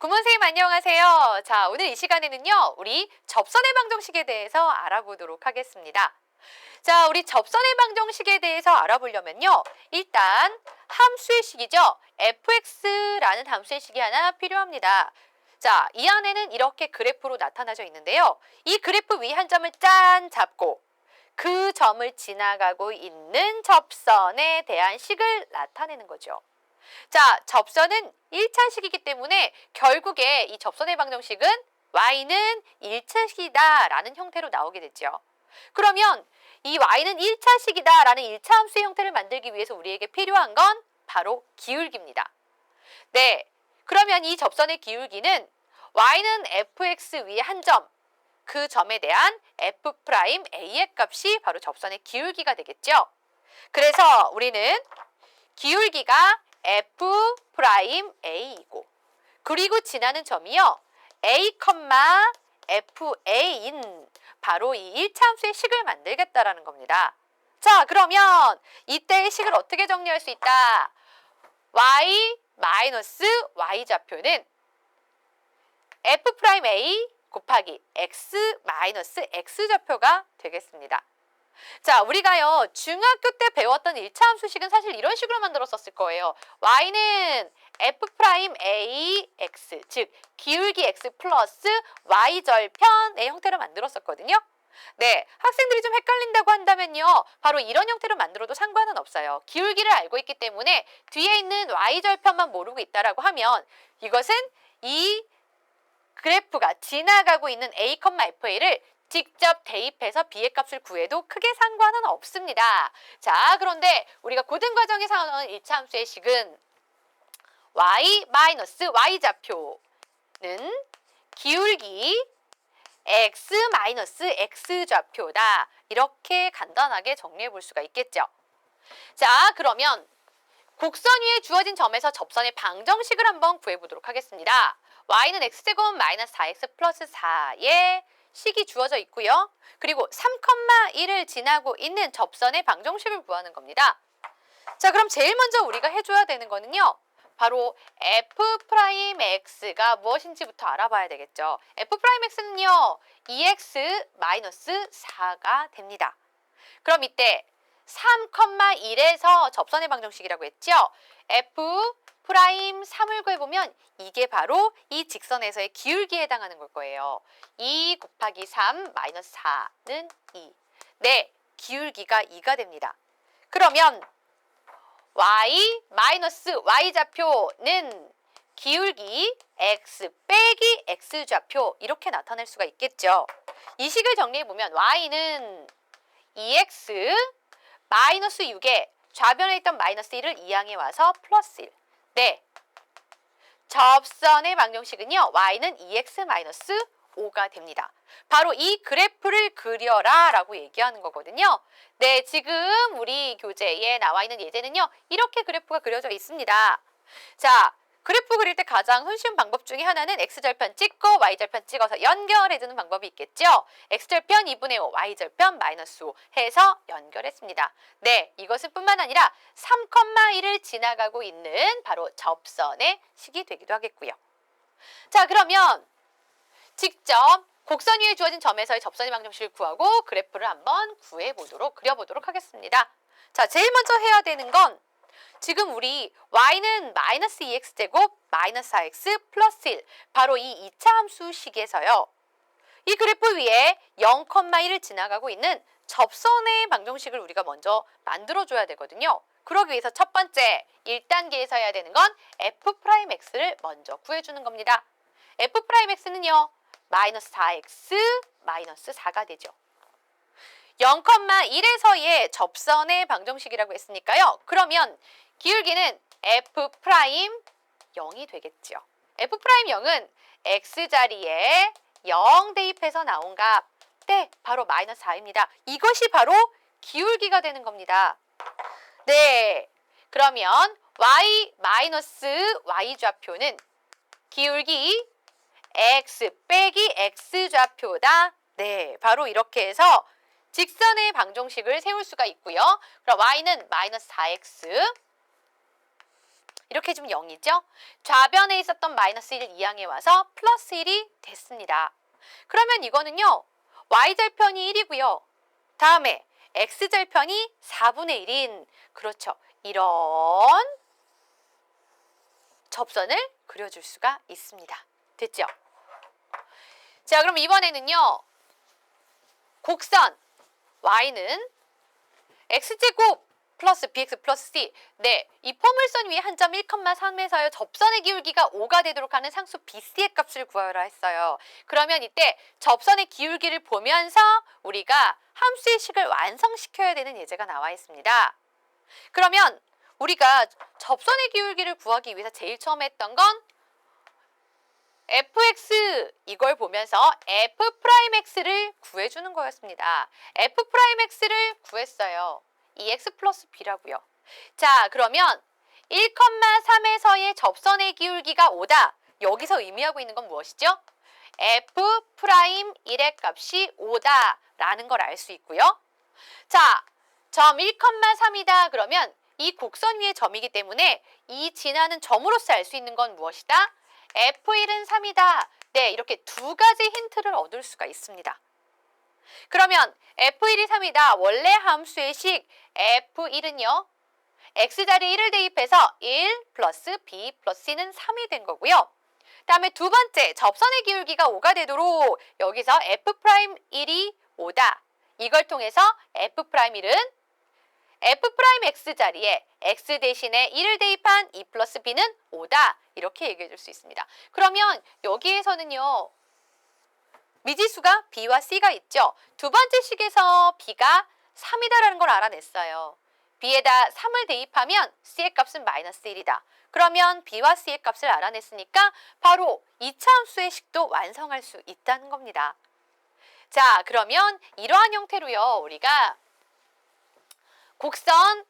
구몬생님 안녕하세요. 자, 오늘 이 시간에는요, 우리 접선의 방정식에 대해서 알아보도록 하겠습니다. 자, 우리 접선의 방정식에 대해서 알아보려면요, 일단 함수의 식이죠. fx라는 함수의 식이 하나 필요합니다. 자, 이 안에는 이렇게 그래프로 나타나져 있는데요. 이 그래프 위 한 점을 짠 잡고 그 점을 지나가고 있는 접선에 대한 식을 나타내는 거죠. 자, 접선은 1차식이기 때문에 결국에 이 접선의 방정식은 y는 1차식이다 라는 형태로 나오게 되죠. 그러면 이 y는 1차식이다 라는 1차 함수의 형태를 만들기 위해서 우리에게 필요한 건 바로 기울기입니다. 네, 그러면 이 접선의 기울기는 y는 fx 위에 한 점, 그 점에 대한 f'A의 값이 바로 접선의 기울기가 되겠죠. 그래서 우리는 기울기가 f'A이고 그리고 지나는 점이요. A, FA인 바로 이 1차 함수의 식을 만들겠다라는 겁니다. 자, 그러면 이때의 식을 어떻게 정리할 수 있다? y 마이너스 y 좌표는 f'A 곱하기 x 마이너스 x 좌표가 되겠습니다. 자, 우리가요, 중학교 때 배웠던 1차 함수식은 사실 이런 식으로 만들었었을 거예요. y는 f'Ax, 즉 기울기 x 플러스 y절편의 형태로 만들었었거든요. 네, 학생들이 좀 헷갈린다고 한다면요, 바로 이런 형태로 만들어도 상관은 없어요. 기울기를 알고 있기 때문에 뒤에 있는 y절편만 모르고 있다라고 하면 이것은 이 그래프가 지나가고 있는 a, fa를 직접 대입해서 b의 값을 구해도 크게 상관은 없습니다. 자, 그런데 우리가 고등 과정에서 나오는 1차 함수의 식은 y 마이너스 y 좌표는 기울기 x 마이너스 x 좌표다. 이렇게 간단하게 정리해 볼 수가 있겠죠. 자, 그러면 곡선 위에 주어진 점에서 접선의 방정식을 한번 구해보도록 하겠습니다. y는 x제곱 마이너스 4x 플러스 4의 식이 주어져 있고요. 그리고 3,1을 지나고 있는 접선의 방정식을 구하는 겁니다. 자, 그럼 제일 먼저 우리가 해줘야 되는 거는요, 바로 f'x가 무엇인지부터 알아봐야 되겠죠. f'x는요, 2x 마이너스 4가 됩니다. 그럼 이때 3,1에서 접선의 방정식이라고 했죠. f'3을 구해보면 이게 바로 이 직선에서의 기울기에 해당하는 걸 거예요. 2 곱하기 3 마이너스 4는 2. 네, 기울기가 2가 됩니다. 그러면 y 마이너스 y 좌표는 기울기 x 빼기 x 좌표 이렇게 나타낼 수가 있겠죠. 이 식을 정리해보면 y는 2x 마이너스 6에 좌변에 있던 마이너스 1을 이항에 와서 플러스 1. 네, 접선의 방정식은요, y는 2x 마이너스 5가 됩니다. 바로 이 그래프를 그려라 라고 얘기하는 거거든요. 네, 지금 우리 교재에 나와 있는 예제는요, 이렇게 그래프가 그려져 있습니다. 자, 그래프 그릴 때 가장 손쉬운 방법 중에 하나는 x절편 찍고 y절편 찍어서 연결해주는 방법이 있겠죠. x절편 2분의 5, y절편 마이너스 5 해서 연결했습니다. 네, 이것은 뿐만 아니라 3,1을 지나가고 있는 바로 접선의 식이 되기도 하겠고요. 자, 그러면 직접 곡선 위에 주어진 점에서의 접선의 방정식을 구하고 그래프를 한번 그려보도록 하겠습니다. 자, 제일 먼저 해야 되는 건 지금 우리 y는 마이너스 2x제곱 마이너스 4x 플러스 1 바로 이 2차 함수식에서요. 이 그래프 위에 0,1을 지나가고 있는 접선의 방정식을 우리가 먼저 만들어줘야 되거든요. 그러기 위해서 첫 번째 1단계에서 해야 되는 건 f'x를 먼저 구해주는 겁니다. f'x는요. 마이너스 4x 마이너스 4가 되죠. 0,1에서의 접선의 방정식이라고 했으니까요. 그러면 기울기는 f'0이 되겠죠. f'0은 x자리에 0 대입해서 나온 값, 네, 바로 마이너스 4입니다. 이것이 바로 기울기가 되는 겁니다. 네, 그러면 y 마이너스 y 좌표는 기울기 x 빼기 x 좌표다. 네, 바로 이렇게 해서 직선의 방정식을 세울 수가 있고요. 그럼 y는 마이너스 4x 이렇게 해주면 0이죠. 좌변에 있었던 마이너스 1 이항에 와서 플러스 1이 됐습니다. 그러면 이거는요. y절편이 1이고요. 다음에 x절편이 4분의 1인 그렇죠. 이런 접선을 그려줄 수가 있습니다. 됐죠? 자, 그럼 이번에는요. 곡선 y는 x제곱 플러스 bx 플러스 c. 네, 이 포물선 위에 한 점 1,3에서요. 접선의 기울기가 5가 되도록 하는 상수 bc의 값을 구하라 했어요. 그러면 이때 접선의 기울기를 보면서 우리가 함수의 식을 완성시켜야 되는 예제가 나와 있습니다. 그러면 우리가 접선의 기울기를 구하기 위해서 제일 처음 했던 건 fx 이걸 보면서 f'x를 구해주는 거였습니다. f'x를 구했어요. 이 x 플러스 b라고요. 자, 그러면 1,3에서의 접선의 기울기가 5다. 여기서 의미하고 있는 건 무엇이죠? f'의 값이 5다라는 걸 알 수 있고요. 자, 점 1,3이다. 그러면 이 곡선 위의 점이기 때문에 이 지나는 점으로서 알 수 있는 건 무엇이다? F1은 3이다. 네, 이렇게 두 가지 힌트를 얻을 수가 있습니다. 그러면 F1이 3이다. 원래 함수의 식 F1은요. X자리에 1을 대입해서 1 플러스 B 플러스 C는 3이 된 거고요. 다음에 두 번째, 접선의 기울기가 5가 되도록 여기서 F'1이 5다. 이걸 통해서 F'1은 F'X 자리에 X 대신에 1을 대입한 2 플러스 B는 5다. 이렇게 얘기해 줄 수 있습니다. 그러면 여기에서는요. 미지수가 B와 C가 있죠. 두 번째 식에서 B가 3이다라는 걸 알아냈어요. B에다 3을 대입하면 C의 값은 마이너스 1이다. 그러면 B와 C의 값을 알아냈으니까 바로 2차 함수의 식도 완성할 수 있다는 겁니다. 자, 그러면 이러한 형태로요. 우리가 곡선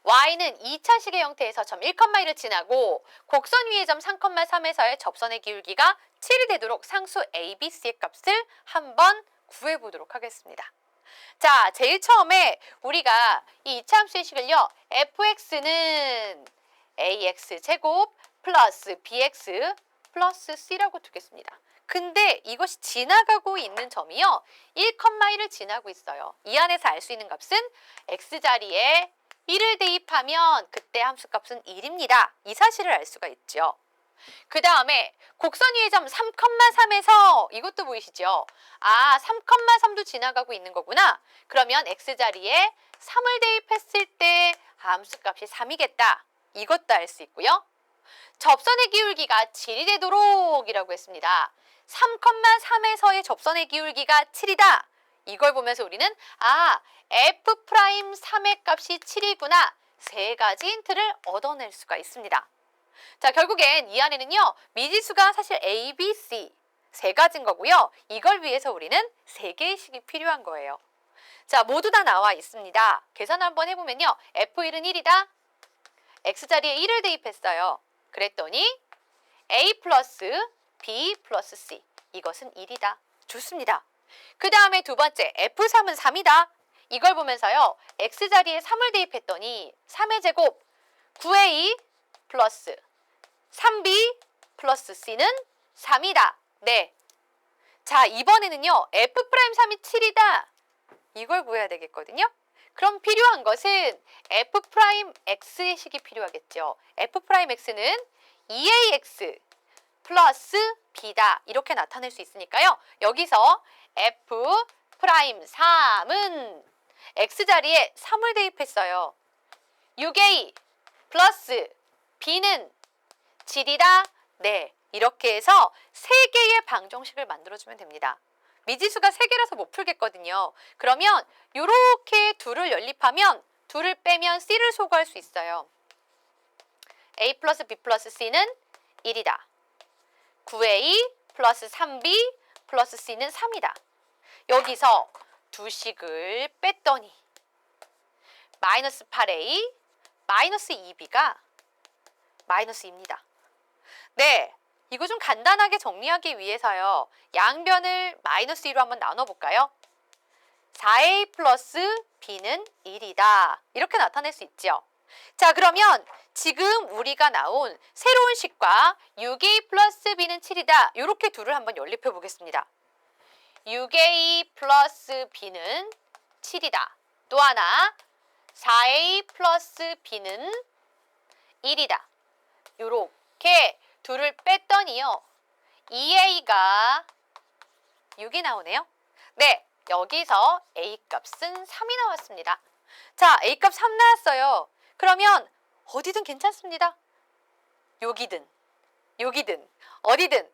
y는 2차식의 형태에서 점 1,1을 지나고 곡선 위의 점 3,3에서의 접선의 기울기가 7이 되도록 상수 a, b, c의 값을 한번 구해보도록 하겠습니다. 자, 제일 처음에 우리가 이 2차 함수의 식을요. fx는 ax제곱 플러스 bx 플러스 c라고 두겠습니다. 근데 이것이 지나가고 있는 점이요. 1,1을 지나고 있어요. 이 안에서 알 수 있는 값은 x자리에 1을 대입하면 그때 함수값은 1입니다. 이 사실을 알 수가 있죠. 그 다음에 곡선 위의 점 3,3에서 이것도 보이시죠? 아, 3,3도 지나가고 있는 거구나. 그러면 x자리에 3을 대입했을 때 함수값이 3이겠다. 이것도 알 수 있고요. 접선의 기울기가 7이 되도록 이라고 했습니다. 3,3에서의 접선의 기울기가 7이다. 이걸 보면서 우리는 F'3의 값이 7이구나. 세 가지 힌트를 얻어낼 수가 있습니다. 자, 결국엔 이 안에는요. 미지수가 사실 A, B, C 세 가지인 거고요. 이걸 위해서 우리는 세 개의 식이 필요한 거예요. 자, 모두 다 나와 있습니다. 계산 한번 해보면요. F1은 1이다. X자리에 1을 대입했어요. 그랬더니 A 플러스 B 플러스 C 이것은 1이다. 좋습니다. 그 다음에 두 번째 F3은 3이다. 이걸 보면서요. X자리에 3을 대입했더니 3의 제곱 9A 플러스 3B 플러스 C는 3이다. 네. 자, 이번에는요. F'3이 7이다. 이걸 구해야 되겠거든요. 그럼 필요한 것은 F'X의 식이 필요하겠죠. F'X는 2AX 플러스 B다. 이렇게 나타낼 수 있으니까요. 여기서 F'X은 X자리에 3을 대입했어요. 6A 플러스 B는 7이다. 네, 이렇게 해서 3개의 방정식을 만들어주면 됩니다. 미지수가 3개라서 못 풀겠거든요. 그러면 이렇게 둘을 연립하면 둘을 빼면 C를 소거할 수 있어요. A 플러스 B 플러스 C는 1이다. 9A 플러스 3B 플러스 C는 3이다. 여기서 두 식을 뺐더니 마이너스 8A 마이너스 2B가 마이너스 2입니다. 네, 이거 좀 간단하게 정리하기 위해서요. 양변을 마이너스 2로 한번 나눠볼까요? 4A 플러스 B는 1이다. 이렇게 나타낼 수 있죠. 자, 그러면 지금 우리가 나온 새로운 식과 6a 플러스 b는 7이다. 이렇게 둘을 한번 연립해 보겠습니다. 6a 플러스 b는 7이다. 또 하나 4a 플러스 b는 1이다. 이렇게 둘을 뺐더니요. 2a가 6이 나오네요. 네, 여기서 a 값은 3이 나왔습니다. 자, a 값 3 나왔어요. 그러면 어디든 괜찮습니다. 여기든 여기든 어디든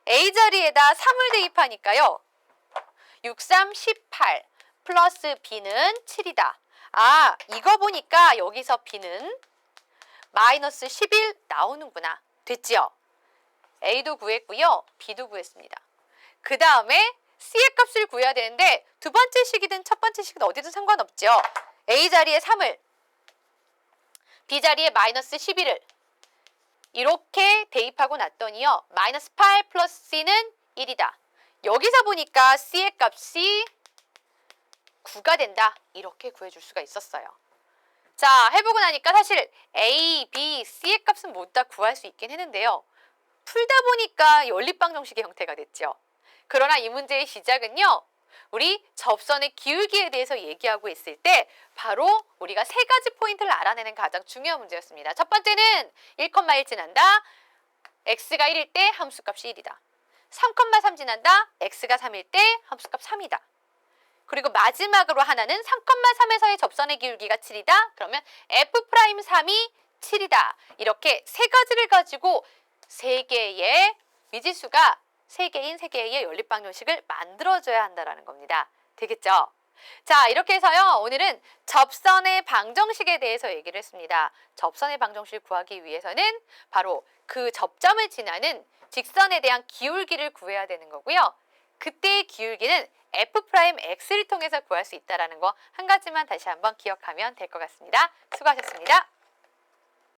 a 자리에다 3을 대입하니까요. 6, 3, 18 플러스 b는 7이다. 아, 이거 보니까 여기서 b는 마이너스 11 나오는구나. 됐지요? a도 구했고요. b도 구했습니다. 그 다음에 c의 값을 구해야 되는데 두 번째 식이든 첫 번째 식이든 어디든 상관없죠. a 자리에 3을 b 자리에 마이너스 11을 이렇게 대입하고 났더니요. 마이너스 8 플러스 c는 1이다. 여기서 보니까 c의 값이 9가 된다. 이렇게 구해줄 수가 있었어요. 자, 해보고 나니까 사실 a, b, c의 값은 모두 다 구할 수 있긴 했는데요. 풀다 보니까 연립방정식의 형태가 됐죠. 그러나 이 문제의 시작은요. 우리 접선의 기울기에 대해서 얘기하고 있을 때 바로 우리가 세 가지 포인트를 알아내는 가장 중요한 문제였습니다. 첫 번째는 1,1 지난다. x가 1일 때 함수값이 1이다. 3,3 지난다. x가 3일 때 함수값 3이다. 그리고 마지막으로 하나는 3,3에서의 접선의 기울기가 7이다. 그러면 f'3이 7이다. 이렇게 세 가지를 가지고 세 개의 미지수가 세 개의 연립방정식을 만들어줘야 한다는 겁니다. 되겠죠? 자, 이렇게 해서요. 오늘은 접선의 방정식에 대해서 얘기를 했습니다. 접선의 방정식을 구하기 위해서는 바로 그 접점을 지나는 직선에 대한 기울기를 구해야 되는 거고요. 그때의 기울기는 f'x를 통해서 구할 수 있다는 거 한 가지만 다시 한번 기억하면 될 것 같습니다. 수고하셨습니다.